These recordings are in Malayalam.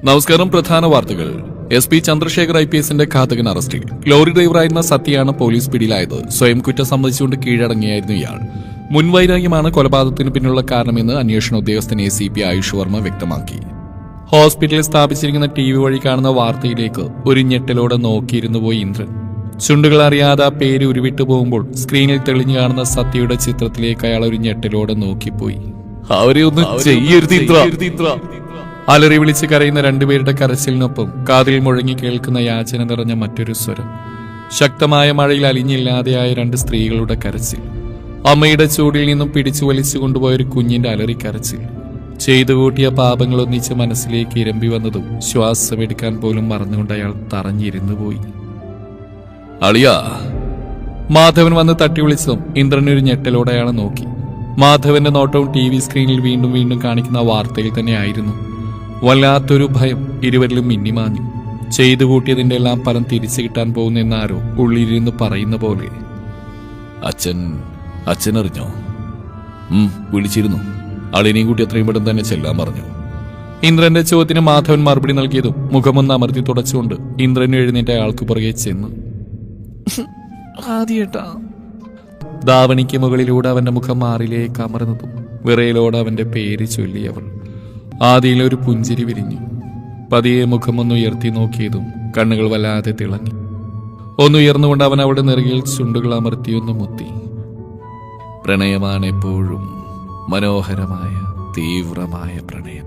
നമസ്കാരം. പ്രധാന വാർത്തകൾ. SP ചന്ദ്രശേഖർ IPSന്റെ ഘാതകൻ അറസ്റ്റിൽ. ലോറി ഡ്രൈവറായിരുന്ന സത്യയാണ് പോലീസ് പിടിയിലായത്. സ്വയം കുറ്റം സമ്മതിച്ചുകൊണ്ട് കീഴടങ്ങിയായിരുന്നു ഇയാൾ. മുൻവൈരാഗ്യമാണ് കൊലപാതകത്തിന് പിന്നിലുള്ള കാരണമെന്ന് അന്വേഷണ ഉദ്യോഗസ്ഥൻ ACP ആയുഷ് വർമ്മ വ്യക്തമാക്കി. ഹോസ്പിറ്റലിൽ സ്ഥാപിച്ചിരിക്കുന്ന TV വഴി കാണുന്ന വാർത്തയിലേക്ക് ഒരു ഞെട്ടലോടെ നോക്കിയിരുന്നു പോയി ഇന്ദ്രൻ. ചുണ്ടുകൾ അറിയാതെ ആ പേര് ഉരുവിട്ടു പോകുമ്പോൾ സ്ക്രീനിൽ തെളിഞ്ഞു കാണുന്ന സത്യയുടെ ചിത്രത്തിലേക്ക് അയാൾ ഒരു ഞെട്ടലോടെ നോക്കിപ്പോയി. അവരെ ഒന്ന് ചെയ്യരുത്. അലറി വിളിച്ച് കരയുന്ന രണ്ടുപേരുടെ കരച്ചിലിനൊപ്പം കാതിൽ മുഴങ്ങി കേൾക്കുന്ന യാചന നിറഞ്ഞ മറ്റൊരു സ്വരം. ശക്തമായ മഴയിൽ അലിഞ്ഞില്ലാതെയായ രണ്ട് സ്ത്രീകളുടെ കരച്ചിൽ. അമ്മയുടെ ചൂടിൽ നിന്നും പിടിച്ചു വലിച്ചു കൊണ്ടുപോയൊരു കുഞ്ഞിന്റെ അലറി കരച്ചിൽ. ചെയ്തു കൂട്ടിയ പാപങ്ങൾ ഒന്നിച്ച് മനസ്സിലേക്ക് ഇരമ്പി വന്നതും ശ്വാസമെടുക്കാൻ പോലും മറന്നുകൊണ്ട് അയാൾ തറഞ്ഞിരുന്നു പോയി. അളിയാ. മാധവൻ വന്ന് തട്ടി വിളിച്ചതും ഇന്ദ്രനൊരു ഞെട്ടലോടെ അയാളെ നോക്കി. മാധവന്റെ നോട്ടവും TV സ്ക്രീനിൽ വീണ്ടും വീണ്ടും കാണിക്കുന്ന വാർത്തയിൽ തന്നെയായിരുന്നു. വല്ലാത്തൊരു ഭയം ഇരുവരിലും മിന്നിമാഞ്ഞു. ചെയ്തു കൂട്ടിയതിന്റെ എല്ലാം ഫലം തിരിച്ചു കിട്ടാൻ പോകുന്നെന്നാരോ ഉള്ളിലിരുന്ന് പറയുന്ന പോലെ. അച്ഛൻ അറിഞ്ഞോ? വിളിച്ചിരുന്നു. അളിനെയും കൂട്ടി എത്രയും പെട്ടെന്ന് തന്നെ ചെല്ലാൻ പറഞ്ഞു. ഇന്ദ്രന്റെ ചോദ്യത്തിന് മാധവൻ മറുപടി നൽകിയതും മുഖമൊന്ന് അമർത്തി തുടച്ചുകൊണ്ട് ഇന്ദ്രൻ എഴുന്നേറ്റ അയാൾക്ക് പുറകെ ചെന്നു. ധാവണിക്ക് മുകളിലൂടെ അവന്റെ മുഖം മാറിലേക്ക് അമർന്നതും വിറയിലോടെ അവന്റെ പേര് ചൊല്ലിയവൾ. ആദിയിലൊരു പുഞ്ചിരി വിരിഞ്ഞു. പതിയെ മുഖമൊന്ന് ഉയർത്തി നോക്കിയതും കണ്ണുകൾ വല്ലാതെ തിളങ്ങി. ഒന്നുയർന്നുകൊണ്ട് അവൻ അവിടെ നെറുകിൽ ചുണ്ടുകൾ അമർത്തിയൊന്ന് മുത്തി. പ്രണയമാണ് എപ്പോഴും മനോഹരമായ തീവ്രമായ പ്രണയം.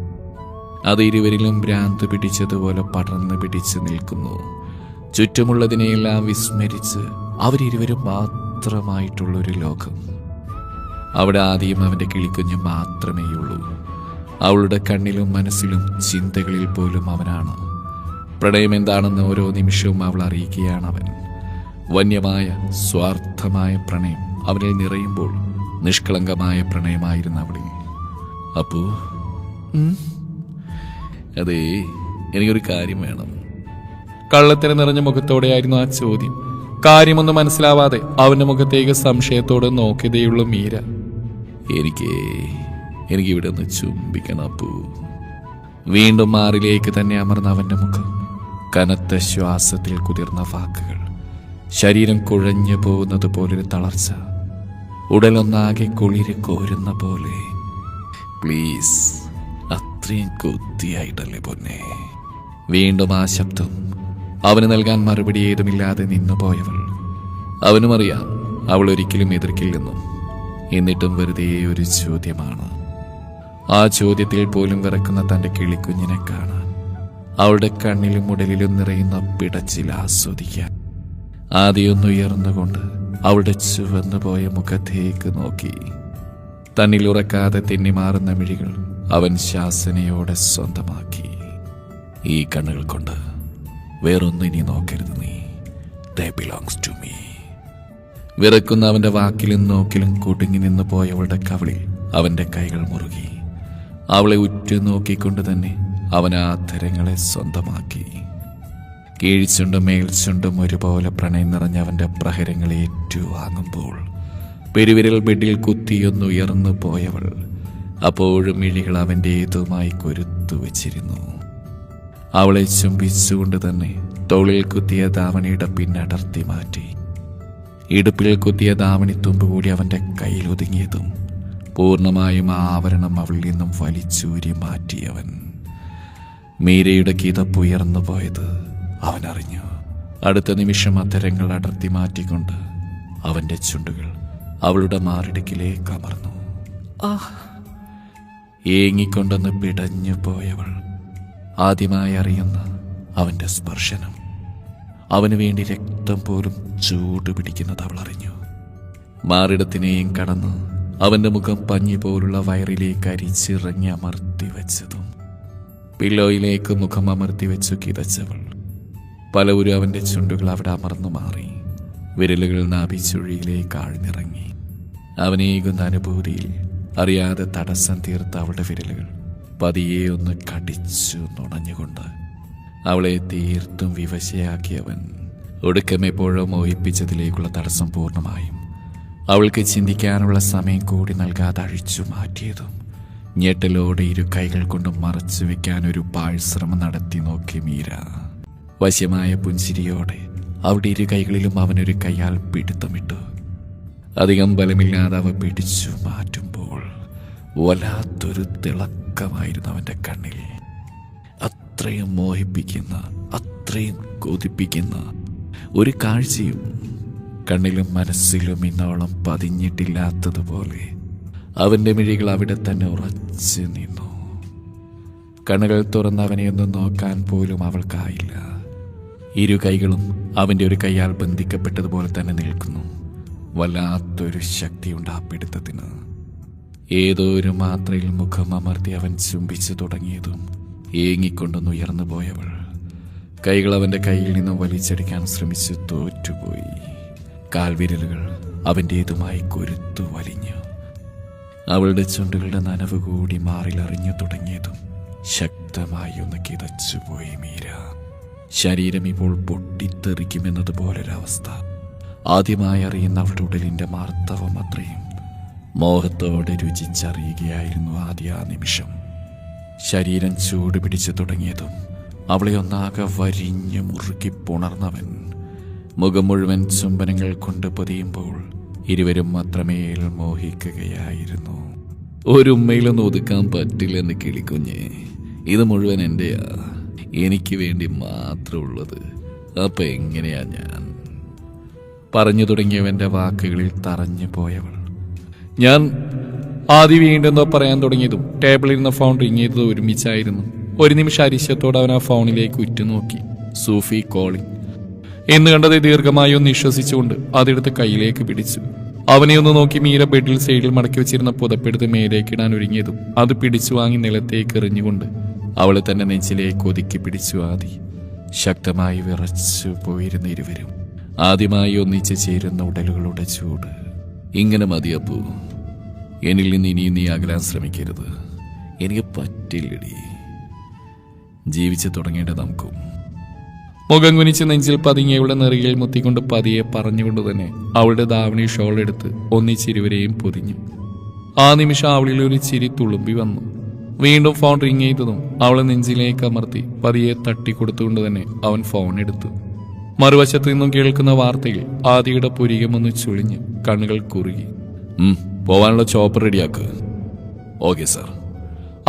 അത് ഇരുവരിലും ഭ്രാന്ത് പിടിച്ചതുപോലെ പടർന്നു പിടിച്ചു നിൽക്കുന്നു. ചുറ്റുമുള്ളതിനെയെല്ലാം വിസ്മരിച്ച് അവരിരുവരും മാത്രമായിട്ടുള്ളൊരു ലോകം. അവിടെ ആദ്യം അവന്റെ കിളിക്കുഞ്ഞ് മാത്രമേയുള്ളൂ. അവളുടെ കണ്ണിലും മനസ്സിലും ചിന്തകളിൽ പോലും അവനാണ്. പ്രണയം എന്താണെന്ന് ഓരോ നിമിഷവും അവൾ അറിയിക്കുകയാണ് അവൻ. വന്യമായ സ്വാർത്ഥമായ പ്രണയം അവനിൽ നിറയുമ്പോൾ നിഷ്കളങ്കമായ പ്രണയമായിരുന്നു അവളിൽ. അപ്പോ അതേ, എനിക്കൊരു കാര്യം വേണം. കള്ളത്തിന് നിറഞ്ഞ മുഖത്തോടെയായിരുന്നു ആ ചോദ്യം. കാര്യമൊന്നും മനസ്സിലാവാതെ അവന്റെ മുഖത്തേക്ക് സംശയത്തോടെ നോക്കിയതേയുള്ള മീര. എനിക്കിവിടെ ഒന്ന് ചുംബിക്കണം അപ്പൂ. വീണ്ടും മാറിലേക്ക് തന്നെ അമർന്ന അവന്റെ മുഖം. കനത്ത ശ്വാസത്തിൽ കുതിർന്ന വാക്കുകൾ. ശരീരം കുഴഞ്ഞു പോകുന്നത് പോലൊരു തളർച്ച. ഉടലൊന്നാകെ കുളിര് കോരുന്ന പോലെ. പ്ലീസ്, അത്രയും കൊത്തിയായിട്ടല്ലേ പൊന്നെ. വീണ്ടും ആ ശബ്ദം. അവന് നൽകാൻ മറുപടി ഏതുമില്ലാതെ നിന്നുപോയവൾ. അവനും അറിയാം അവൾ ഒരിക്കലും എതിർക്കില്ലെന്നും. എന്നിട്ടും വെറുതെ ഒരു ചോദ്യമാണ്. ആ ചോദ്യത്തിൽ പോലും വിറക്കുന്ന തന്റെ കിളിക്കുഞ്ഞിനെ കാണാൻ, അവളുടെ കണ്ണിലും ഉടലിലും നിറയുന്ന പിടച്ചിൽ ആസ്വദിക്കാൻ. ആദ്യമൊന്നുയർന്നുകൊണ്ട് അവളുടെ ചുവന്നുപോയ മുഖത്തേക്ക് നോക്കി. തന്നിൽ ഉറക്കാതെ തെന്നിമാറുന്ന മിഴികൾ അവൻ ശാസനയോടെ സ്വന്തമാക്കി. ഈ കണ്ണുകൾ കൊണ്ട് വേറൊന്നും ഇനി നോക്കരുത് നീ. They belongs to me. വിറക്കുന്ന അവന്റെ വാക്കിലും നോക്കിലും കുടുങ്ങി നിന്ന് പോയവളുടെ കവിളിൽ അവന്റെ കൈകൾ മുറുകി. അവളെ ഉറ്റു നോക്കിക്കൊണ്ട് തന്നെ അവൻ ആ തരങ്ങളെ സ്വന്തമാക്കി. കീഴ്ചുണ്ടും മേൽച്ചുണ്ടും ഒരുപോലെ പ്രണയം നിറഞ്ഞ അവന്റെ പ്രഹരങ്ങളെ ഏറ്റുവാങ്ങുമ്പോൾ പെരുവിരൽ ബെഡിൽ കുത്തിയൊന്നുയർന്നു പോയവൾ അപ്പോഴും മിഴികൾ അവൻ്റേതുമായി കൊരുത്തു വച്ചിരുന്നു. അവളെ ചുംബിച്ചുകൊണ്ട് തന്നെ തോളിൽ കുത്തിയ ധാവണിയുടെ പിന്നടർത്തി മാറ്റി. ഇടുപ്പിൽ കുത്തിയ ധാവണി തുമ്പ് കൂടി അവന്റെ കയ്യിൽ ഒതുങ്ങിയതും പൂർണ്ണമായും ആ ആവരണം അവളിൽ നിന്നും വലിച്ചൂരി മാറ്റിയവൻ. മീരയുടെ കിതപ്പുയർന്നു പോയത് അവൻ അറിഞ്ഞു. അടുത്ത നിമിഷം അത്തരങ്ങൾ അടർത്തി മാറ്റിക്കൊണ്ട് അവന്റെ ചുണ്ടുകൾ അവളുടെ മാറിടക്കിലേക്ക് അമർന്നു. ഏങ്ങിക്കൊണ്ടെന്ന് പിടഞ്ഞു പോയവൾ ആദ്യമായി അറിയുന്ന അവന്റെ സ്പർശനം. അവന് വേണ്ടി രക്തം പോലും ചൂട് പിടിക്കുന്നത് അവൾ അറിഞ്ഞു. മാറിടത്തിനെയും കടന്ന് അവന്റെ മുഖം പഞ്ഞി പോലുള്ള വയറിലേക്ക് അരിച്ചിറങ്ങി അമർത്തി വെച്ചതും പില്ലോയിലേക്ക് മുഖം അമർത്തി വെച്ചു കിതച്ചവൾ. പലവരും അവന്റെ ചുണ്ടുകൾ അവിടെ അമർന്നു മാറി. വിരലുകൾ നാഭിച്ചുഴിയിലേക്ക് ആഴ്ന്നിറങ്ങി. അവനേകുന്ന അനുഭൂതിയിൽ അറിയാതെ തടസ്സം തീർത്ത അവളുടെ വിരലുകൾ പതിയെ ഒന്ന് കടിച്ചു നുണഞ്ഞുകൊണ്ട് അവളെ തീർത്തും വിവശയാക്കിയവൻ ഒടുക്കമെപ്പോഴോ മോഹിപ്പിച്ചതിലേക്കുള്ള തടസ്സം പൂർണ്ണമായും അവൾക്ക് ചിന്തിക്കാനുള്ള സമയം കൂടി നൽകാതെ അഴിച്ചു മാറ്റിയതും ഞെട്ടലോടെ ഇരു കൈകൾ കൊണ്ട് മറച്ചു വെക്കാൻ ഒരു പാഴ്ശ്രമം നടത്തി നോക്കി മീര. വശ്യമായ പുഞ്ചിരിയോടെ അവിടെ ഇരു കൈകളിലും അവനൊരു കൈയാൽ പിടുത്തമിട്ടു. അധികം ബലമില്ലാതെ അവ പിടിച്ചു മാറ്റുമ്പോൾ വല്ലാത്തൊരു തിളക്കമായിരുന്നു അവൻ്റെ കണ്ണിൽ. അത്രയും മോഹിപ്പിക്കുന്ന, അത്രയും കൊതിപ്പിക്കുന്ന ഒരു കാഴ്ചയും കണ്ണിലും മനസ്സിലും ഇന്നോളം പതിഞ്ഞിട്ടില്ലാത്തതുപോലെ അവൻ്റെ മിഴികൾ അവിടെ തന്നെ ഉറച്ചു നിന്നു. കണ്ണുകൾ തുറന്ന് അവനെ ഒന്ന് നോക്കാൻ പോലും അവൾക്കായില്ല. ഇരു കൈകളും അവൻ്റെ ഒരു കൈയാൽ ബന്ധിക്കപ്പെട്ടതുപോലെ തന്നെ നിൽക്കുന്നു. വല്ലാത്തൊരു ശക്തിയുണ്ട് ആ പിടുത്തത്തിന്. ഏതോ ഒരു മാത്രയിൽ മുഖം അമർത്തി അവൻ ചുംബിച്ചു തുടങ്ങിയതും ഏങ്ങിക്കൊണ്ടൊന്ന് ഉയർന്നു പോയവൾ കൈകൾ അവൻ്റെ കയ്യിൽ നിന്ന് വലിച്ചെടുക്കാൻ ശ്രമിച്ച് തോറ്റുപോയി. കാൽവിരലുകൾ അവൻ്റേതുമായി കൊരുത്തു വലിഞ്ഞു. അവളുടെ ചുണ്ടുകളുടെ നനവ് കൂടി മാറിലറിഞ്ഞു തുടങ്ങിയതും ശക്തമായി ഒന്ന് കിതച്ചുപോയി മീര. ശരീരം ഇപ്പോൾ പൊട്ടിത്തെറിക്കുമെന്നതുപോലൊരവസ്ഥ. ആദ്യമായി അറിയുന്ന അവളുടെ ഉടലിൻ്റെ മാർത്തവം അത്രയും മോഹത്തോടെ രുചിച്ചറിയുകയായിരുന്നു ആദ്യ ആ നിമിഷം. ശരീരം ചൂട് പിടിച്ചു തുടങ്ങിയതും അവളെ ഒന്നാകെ വരിഞ്ഞു മുറുക്കി പുണർന്നവൻ മുഖം മുഴുവൻ ചുംബനങ്ങൾ കൊണ്ട് പൊതിയുമ്പോൾ ഇരുവരും അത്രമേൽ മോഹിക്കുകയായിരുന്നു. ഒരു ഉമ്മയിലൊന്നും ഒതുക്കാൻ പറ്റില്ലെന്ന് കിളിക്കുഞ്ഞ്, ഇത് മുഴുവൻ എൻ്റെയാ, എനിക്ക് വേണ്ടി മാത്രമുള്ളത്. അപ്പൊ എങ്ങനെയാ ഞാൻ? പറഞ്ഞു തുടങ്ങിയവൻ്റെ വാക്കുകളിൽ തറഞ്ഞു പോയവൾ. ഞാൻ ആദ്യം വീണ്ടെന്നോ പറയാൻ തുടങ്ങിയതും ടേബിളിൽ നിന്ന് ഫോൺ റിങ് ചെയ്തത് ഒരുമിച്ചായിരുന്നു. ഒരു നിമിഷം അരിശത്തോടെ അവൻ ആ ഫോണിലേക്ക് ഉറ്റുനോക്കി. സൂഫി കോളിംഗ് എന്ന് കണ്ടത് ദീർഘമായി ഒന്ന് വിശ്വസിച്ചുകൊണ്ട് അതെടുത്ത് കയ്യിലേക്ക് പിടിച്ചു. അവനെ ഒന്ന് നോക്കി മീര ബെഡിൽ സൈഡിൽ മടക്കി വെച്ചിരുന്ന പുതപ്പെടുത്ത് മേലേക്കിടാൻ ഒരുങ്ങിയതും അത് പിടിച്ചു വാങ്ങി നിലത്തേക്ക് എറിഞ്ഞുകൊണ്ട് അവളെ തന്നെ നെഞ്ചിലേക്ക് ഒതുക്കി പിടിച്ചു. ആദി ശക്തമായി വിറച്ചു പോയിരുന്ന ഇരുവരും ആദ്യമായി ഒന്നിച്ച് ചേരുന്ന ഉടലുകളുടെ ചൂട്. ഇങ്ങനെ മതിയപ്പൂ, എന്നിൽ നിന്ന് ഇനിയും നീ അകലാൻ ശ്രമിക്കരുത്. എനിക്ക് പറ്റില്ലടി. ജീവിച്ചു തുടങ്ങേണ്ട നമുക്കും. മുഖം കുനിച്ച് നെഞ്ചിൽ പതുങ്ങിയവളുടെ നെറുകയിൽ മുത്തിക്കൊണ്ട് പതിയെ പറഞ്ഞുകൊണ്ട് തന്നെ അവളുടെ ധാവണി ഷോൾ എടുത്ത് ഒന്നിച്ചിരുവരെയും പൊതിഞ്ഞു. ആ നിമിഷം അവളിൽ ഒരു ചിരി തുളുമ്പി വന്നു. വീണ്ടും ഫോൺ റിങ് ചെയ്തതും അവളെ നെഞ്ചിലേക്ക് അമർത്തി പതിയെ തട്ടിക്കൊടുത്തുകൊണ്ട് തന്നെ അവൻ ഫോൺ എടുത്തു. മറുവശത്ത് നിന്നും കേൾക്കുന്ന വാർത്തയിൽ ആദിയുടെ പുരികമൊന്ന് ചുളിഞ്ഞു. കണ്ണുകൾ കുറുകി. പോവാനുള്ള ചോപ്പർ റെഡിയാക്ക്. Okay sir.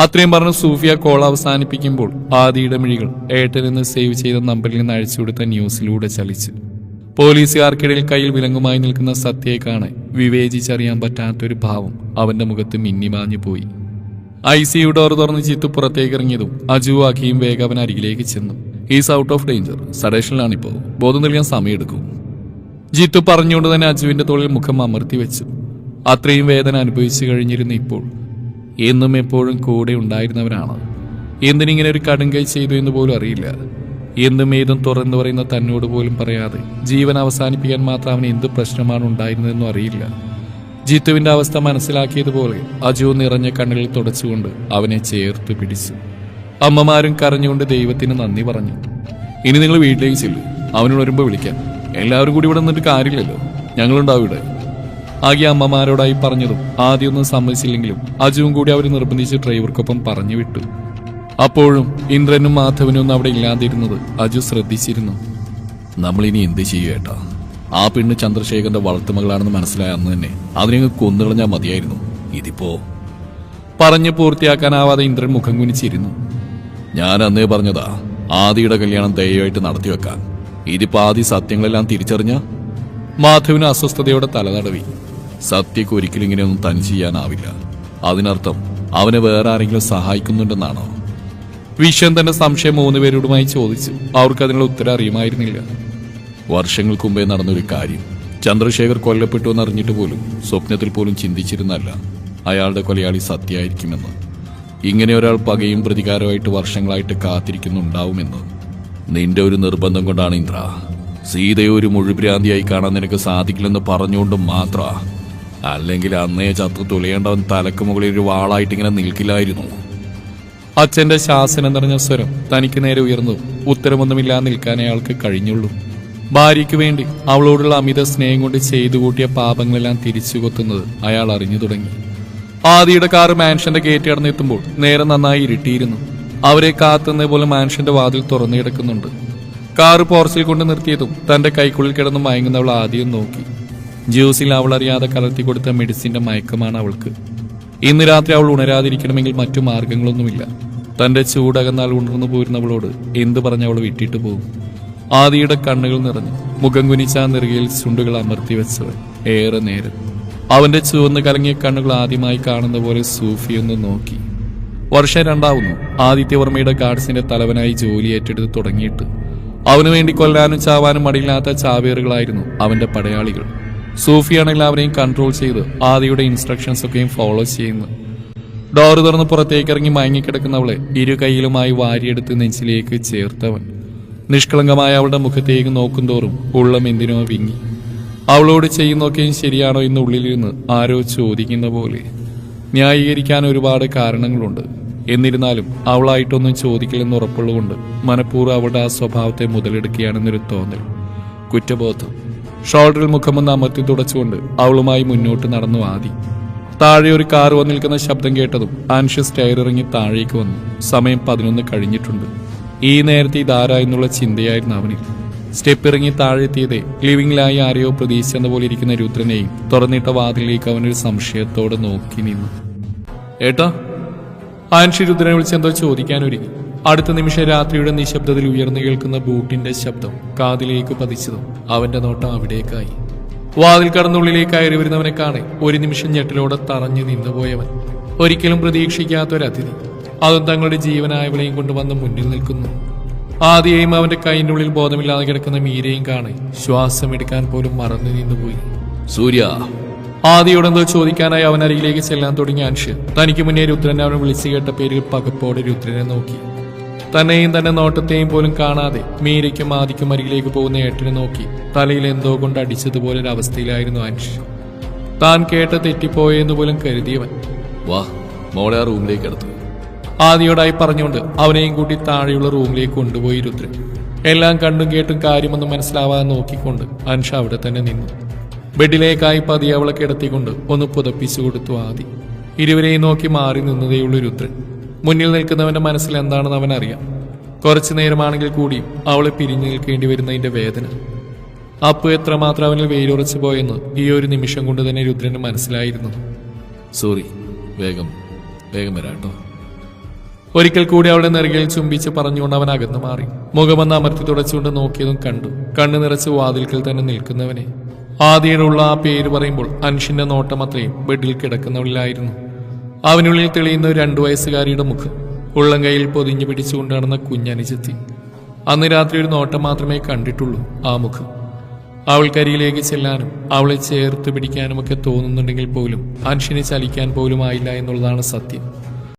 അത്രയും പറഞ്ഞ് സൂഫിയ കോൾ അവസാനിപ്പിക്കുമ്പോൾ ആദിയുടെ മിഴികൾ ഏട്ടനെന്ന് സേവ് ചെയ്ത നമ്പറിൽ നിന്ന് അഴിച്ചുകൊടുത്ത ന്യൂസിലൂടെ ചലിച്ചു. പോലീസുകാർക്കിടയിൽ കയ്യിൽ വിലങ്ങുമായി നിൽക്കുന്ന സത്യയെ കാണാൻ വിവേചിച്ചറിയാൻ പറ്റാത്തൊരു ഭാവം അവന്റെ മുഖത്ത് മിന്നിമാഞ്ഞു പോയി. ICU ഡോർ തുറന്ന് ജിത്തു പുറത്തേക്ക് ഇറങ്ങിയതും അജു ആക്കിയും വേഗം അവൻ അരികിലേക്ക് ചെന്നു. ഈസ് ഔട്ട് ഓഫ് ഡേഞ്ചർ, സഡേഷനിലാണിപ്പോ, ബോധം നൽകാൻ സമയമെടുക്കും. ജിത്തു പറഞ്ഞുകൊണ്ട് തന്നെ അജുവിന്റെ തോളിൽ മുഖം അമർത്തി വെച്ചു. അത്രയും വേദന അനുഭവിച്ചു കഴിഞ്ഞിരുന്ന ഇപ്പോൾ എന്നും എപ്പോഴും കൂടെ ഉണ്ടായിരുന്നവരാണ്. എന്തിനിങ്ങനെ ഒരു കടുങ്കൈ ചെയ്തു എന്ന് പോലും അറിയില്ല. എന്തും ഏതും തുറന്നു പറയുന്ന തന്നോട് പോലും പറയാതെ ജീവൻ അവസാനിപ്പിക്കാൻ മാത്രം അവന് എന്ത് പ്രശ്നമാണ് ഉണ്ടായിരുന്നതെന്നും അറിയില്ല. ജിത്തുവിന്റെ അവസ്ഥ മനസ്സിലാക്കിയതുപോലെ അജു നിറഞ്ഞ കണ്ണുകൾ തുടച്ചുകൊണ്ട് അവനെ ചേർത്ത് പിടിച്ചു. അമ്മമാരും കരഞ്ഞുകൊണ്ട് ദൈവത്തിന് നന്ദി പറഞ്ഞു. ഇനി നിങ്ങൾ വീട്ടിലേക്ക് ചെല്ലു, അവനോട് വരുമ്പോൾ വിളിക്കാൻ. എല്ലാവരും കൂടി ഇവിടെ നിന്നിട്ട് കാര്യമില്ലല്ലോ, ഞങ്ങളുണ്ടാവും ഇവിടെ. ആകെ അമ്മമാരോടായി പറഞ്ഞതും ആദ്യമൊന്നും സമ്മതിച്ചില്ലെങ്കിലും അജുവും കൂടി അവർ നിർബന്ധിച്ച് ഡ്രൈവർക്കൊപ്പം പറഞ്ഞു വിട്ടു. അപ്പോഴും ഇന്ദ്രനും മാധവനും ഒന്നും അവിടെ ഇല്ലാതിരുന്നത് അജു ശ്രദ്ധിച്ചിരുന്നു. നമ്മളിനി എന്ത് ചെയ്യുക? ആ പെണ്ണ് ചന്ദ്രശേഖരന്റെ വളർത്തുമകളാണെന്ന് മനസ്സിലായ അന്ന് തന്നെ അതിനെ കൊന്നുകളഞ്ഞാൽ മതിയായിരുന്നു. ഇതിപ്പോ പറഞ്ഞു പൂർത്തിയാക്കാനാവാതെ ഇന്ദ്രൻ മുഖം കുനിച്ചിരുന്നു. ഞാൻ അന്നേ പറഞ്ഞതാ ആദിയുടെ കല്യാണം ദയവായിട്ട് നടത്തിവെക്കാൻ. ഇതിപ്പോ ആദി സത്യങ്ങളെല്ലാം തിരിച്ചറിഞ്ഞ. മാധവിന് അസ്വസ്ഥതയോടെ തലതടവി. സത്യക്ക് ഒരിക്കലും ഇങ്ങനെയൊന്നും തനി ചെയ്യാനാവില്ല. അതിനർത്ഥം അവനെ വേറെ ആരെങ്കിലും സഹായിക്കുന്നുണ്ടെന്നാണോ? വിശ്വൻ തന്റെ സംശയം 3 പേരോടുമായി ചോദിച്ചു. അവർക്ക് അതിനുള്ള ഉത്തരം അറിയുമായിരുന്നില്ല. വർഷങ്ങൾക്ക് മുമ്പേ നടന്നൊരു കാര്യം. ചന്ദ്രശേഖർ കൊല്ലപ്പെട്ടു എന്നറിഞ്ഞിട്ട് പോലും സ്വപ്നത്തിൽ പോലും ചിന്തിച്ചിരുന്നല്ല അയാളുടെ കൊലയാളി സത്യമായിരിക്കുമെന്ന്. ഇങ്ങനെ ഒരാൾ പകയും പ്രതികാരമായിട്ട് വർഷങ്ങളായിട്ട് കാത്തിരിക്കുന്നുണ്ടാവുമെന്ന്. നിന്റെ ഒരു നിർബന്ധം കൊണ്ടാണ് ഇന്ദ്ര. സീതയെ ഒരു മുഴുഭ്രാന്തിയായി കാണാൻ നിനക്ക് സാധിക്കില്ലെന്ന് പറഞ്ഞുകൊണ്ട് മാത്ര. അല്ലെങ്കിൽ അന്നേ ചത്തു തുലയേണ്ടവൻ തലക്ക് മുകളിൽ ഒരു വാളായിട്ട് ഇങ്ങനെ നിൽക്കില്ലായിരുന്നു. അച്ഛന്റെ ശാസനം നിറഞ്ഞ സ്വരം തനിക്ക് നേരെ ഉയർന്നു. ഉത്തരമൊന്നുമില്ലാ നിൽക്കാൻ അയാൾക്ക് കഴിഞ്ഞുള്ളൂ. ഭാര്യയ്ക്ക് വേണ്ടി അവളോടുള്ള അമിത സ്നേഹം കൊണ്ട് ചെയ്തു കൂട്ടിയ പാപങ്ങളെല്ലാം തിരിച്ചു കൊത്തുന്നത് അയാൾ അറിഞ്ഞു തുടങ്ങി. ആദിയുടെ കാർ മാൻഷന്റെ ഗേറ്റ് കടന്നെത്തുമ്പോൾ നേരെ നന്നായി ഇരുട്ടിയിരുന്നു. അവരെ കാത്തുന്ന പോലെ മാൻഷന്റെ വാതിൽ തുറന്നു കിടക്കുന്നുണ്ട്. കാറ് പോർച്ചിൽ കൊണ്ട് നിർത്തിയതും തന്റെ കൈക്കുള്ളിൽ കിടന്ന് മയങ്ങുന്നവൾ ആദ്യം നോക്കി. ജ്യൂസിൽ അവൾ അറിയാതെ കലർത്തി കൊടുത്ത മെഡിസിന്റെ മയക്കമാണ് അവൾക്ക്. ഇന്ന് രാത്രി അവൾ ഉണരാതിരിക്കണമെങ്കിൽ മറ്റു മാർഗങ്ങളൊന്നുമില്ല. തന്റെ ചൂടകന്നാൽ ഉണർന്നു പോരുന്നവളോട് എന്തു പറഞ്ഞ് അവൾ വിട്ടിട്ട് പോകും? ആദിയുടെ കണ്ണുകൾ നിറഞ്ഞു. മുഖം കുനിച്ചാ നെറുകയിൽ ചുണ്ടുകൾ അമർത്തി വെച്ചവൻ ഏറെ നേരം. അവന്റെ ചുവന്ന് കലങ്ങിയ കണ്ണുകൾ ആദ്യമായി കാണുന്ന പോലെ സൂഫിയൊന്ന് നോക്കി. വർഷം 2 ആദിത്യവർമ്മയുടെ ഗാർഡ്സിന്റെ തലവനായി ജോലി ഏറ്റെടുത്ത് തുടങ്ങിയിട്ട്. അവനു വേണ്ടി കൊല്ലാനും ചാവാനും മടിയില്ലാത്ത ചാവേറുകളായിരുന്നു അവന്റെ പടയാളികൾ. സൂഫിയാണ് എല്ലാവരെയും കൺട്രോൾ ചെയ്ത് ആദിയുടെ ഇൻസ്ട്രക്ഷൻസ് ഒക്കെയും ഫോളോ ചെയ്യുന്നു. ഡോറ് തുറന്ന് പുറത്തേക്കിറങ്ങി മയങ്ങിക്കിടക്കുന്നവളെ ഇരു കൈയിലുമായി വാരിയെടുത്ത് നെഞ്ചിലേക്ക് ചേർത്തവൻ. നിഷ്കളങ്കമായ അവളുടെ മുഖത്തേക്ക് നോക്കുന്തോറും ഉള്ളം എന്തിനോ വിങ്ങി. അവളോട് ചെയ്യുന്നൊക്കെയും ശരിയാണോ എന്ന് ഉള്ളിലിരുന്ന് ആരോ ചോദിക്കുന്ന പോലെ. ന്യായീകരിക്കാൻ ഒരുപാട് കാരണങ്ങളുണ്ട്. എന്നിരുന്നാലും അവളായിട്ടൊന്നും ചോദിക്കില്ലെന്ന് ഉറപ്പുള്ളതുകൊണ്ട് മനഃപൂർവ്വം അവളുടെ ആ സ്വഭാവത്തെ മുതലെടുക്കുകയാണെന്നൊരു തോന്നൽ. കുറ്റബോധം. ഷോൾഡറിൽ മുഖമൊന്ന് അമർത്തി തുടച്ചുകൊണ്ട് അവളുമായി മുന്നോട്ട് നടന്നു ആദി. താഴെ ഒരു കാർ വന്ന് നിൽക്കുന്ന ശബ്ദം കേട്ടതും ആൻഷ്യസ് സ്റ്റെയർ ഇറങ്ങി താഴേക്ക് വന്നു. സമയം 11 കഴിഞ്ഞിട്ടുണ്ട്. ഈ നേരത്തെ ഇതാരാ എന്നുള്ള ചിന്തയായിരുന്നു അവനിൽ. സ്റ്റെപ്പ് ഇറങ്ങി താഴെത്തിയതേ ലിവിംഗിലായി ആരെയോ പ്രതീക്ഷിച്ചെന്ന പോലെ ഇരിക്കുന്ന രുദ്രനെയും തുറന്നിട്ട വാതിലേക്ക് അവനൊരു സംശയത്തോടെ നോക്കി നിന്നു. ഏട്ടാ, ആൻഷി രുദ്രനെ വിളിച്ചെന്തോ ചോദിക്കാനൊരുങ്ങി. അടുത്ത നിമിഷം രാത്രിയുടെ നിശബ്ദതയിൽ ഉയർന്നു കേൾക്കുന്ന ബൂട്ടിന്റെ ശബ്ദം കാതിലേക്ക് പതിച്ചതും അവന്റെ നോട്ടം അവിടേക്കായി. വാതിൽ കടന്നുള്ളിലേക്ക് കയറി വരുന്നവനെ കാണെ ഒരു നിമിഷം ഞെട്ടിലോടെ തറഞ്ഞു നിന്നുപോയവൻ. ഒരിക്കലും പ്രതീക്ഷിക്കാത്തൊരതിഥി, അതും തങ്ങളുടെ ജീവനായവളെയും കൊണ്ടുവന്ന് മുന്നിൽ നിൽക്കുന്നു. ആദിയെയും അവന്റെ കൈൻ്റെ ഉള്ളിൽ ബോധമില്ലാതെ കിടക്കുന്ന മീരയും കാണെ ശ്വാസമെടുക്കാൻ പോലും മറന്നു നിന്നുപോയി. സൂര്യ, ആദിയോടെന്തോ ചോദിക്കാനായി അവൻ അരികിലേക്ക് ചെല്ലാൻ തുടങ്ങിയ അൻഷ് തനിക്ക് മുന്നേ രുദ്രനെ അവൻ വിളിച്ചു കേട്ട പേരിൽ പകപ്പോടെ രുദ്രനെ നോക്കി. തന്നെയും തന്റെ നോട്ടത്തെയും പോലും കാണാതെ മീരയ്ക്കും ആദിക്കും അരികിലേക്ക് പോകുന്ന ഏട്ടനെ നോക്കി തലയിൽ എന്തോ കൊണ്ട് അടിച്ചതുപോലെ ഒരു അവസ്ഥയിലായിരുന്നു അൻഷ്. താൻ കേട്ട തെറ്റിപ്പോയെന്ന് പോലും കരുതിയവൻ. വാ മോളെ ആ റൂമിലേക്ക് എടുത്തു ആദിയോടായി പറഞ്ഞുകൊണ്ട് അവനെയും കൂട്ടി താഴെയുള്ള റൂമിലേക്ക് കൊണ്ടുപോയി രുദ്രൻ. എല്ലാം കണ്ടും കേട്ടും കാര്യമൊന്നും മനസ്സിലാവാതെ നോക്കിക്കൊണ്ട് അൻഷ അവിടെ തന്നെ നിന്നു. ബെഡിലേക്കായി പതിയെ അവളെ കിടത്തിക്കൊണ്ട് ഒന്ന് പുതപ്പിച്ചു കൊടുത്തു ആദി. ഇരുവരെയും നോക്കി മാറി നിന്നതേയുള്ളൂ രുദ്രൻ. മുന്നിൽ നിൽക്കുന്നവന്റെ മനസ്സിൽ എന്താണെന്ന് അവൻ അറിയാം. കുറച്ചു നേരമാണെങ്കിൽ കൂടിയും അവളെ പിരിഞ്ഞു നിൽക്കേണ്ടി വരുന്നതിന്റെ വേദന. അപ്പു എത്രമാത്രം അവനിൽ വെയിലുറച്ചു പോയെന്ന് ഈ ഒരു നിമിഷം കൊണ്ട് തന്നെ രുദ്രന് മനസ്സിലായിരുന്നു. സോറി, വേഗം വരാട്ടോ. ഒരിക്കൽ കൂടി അവളുടെ നെറുകയിൽ ചുംബിച്ച് പറഞ്ഞുകൊണ്ട് അവൻ അകന്നു മാറി. മുഖമൊന്ന് അമർത്തി തുടച്ചുകൊണ്ട് നോക്കിയതും കണ്ടു കണ്ണു നിറച്ച് വാതിൽക്കൽ തന്നെ നിൽക്കുന്നവനെ. ആദിയുടെ ആ പേര് പറയുമ്പോൾ അൻഷിന്റെ നോട്ടം അത്രയും ബെഡിൽ കിടക്കുന്നവളിലായിരുന്നു. അവനുള്ളിൽ തെളിയുന്ന 2 വയസ്സുകാരിയുടെ മുഖം, ഉള്ളം കൈയിൽ പൊതിഞ്ഞു പിടിച്ചുകൊണ്ട് നടന്ന കുഞ്ഞനുജത്തി. അന്ന് രാത്രി ഒരു നോട്ടം മാത്രമേ കണ്ടിട്ടുള്ളൂ ആ മുഖം. അവൾക്കരിയിലേക്ക് ചെല്ലാനും അവളെ ചേർത്ത് പിടിക്കാനുമൊക്കെ തോന്നുന്നുണ്ടെങ്കിൽ പോലും അൻഷിനെ ചലിക്കാൻ പോലും ആയില്ല എന്നുള്ളതാണ് സത്യം.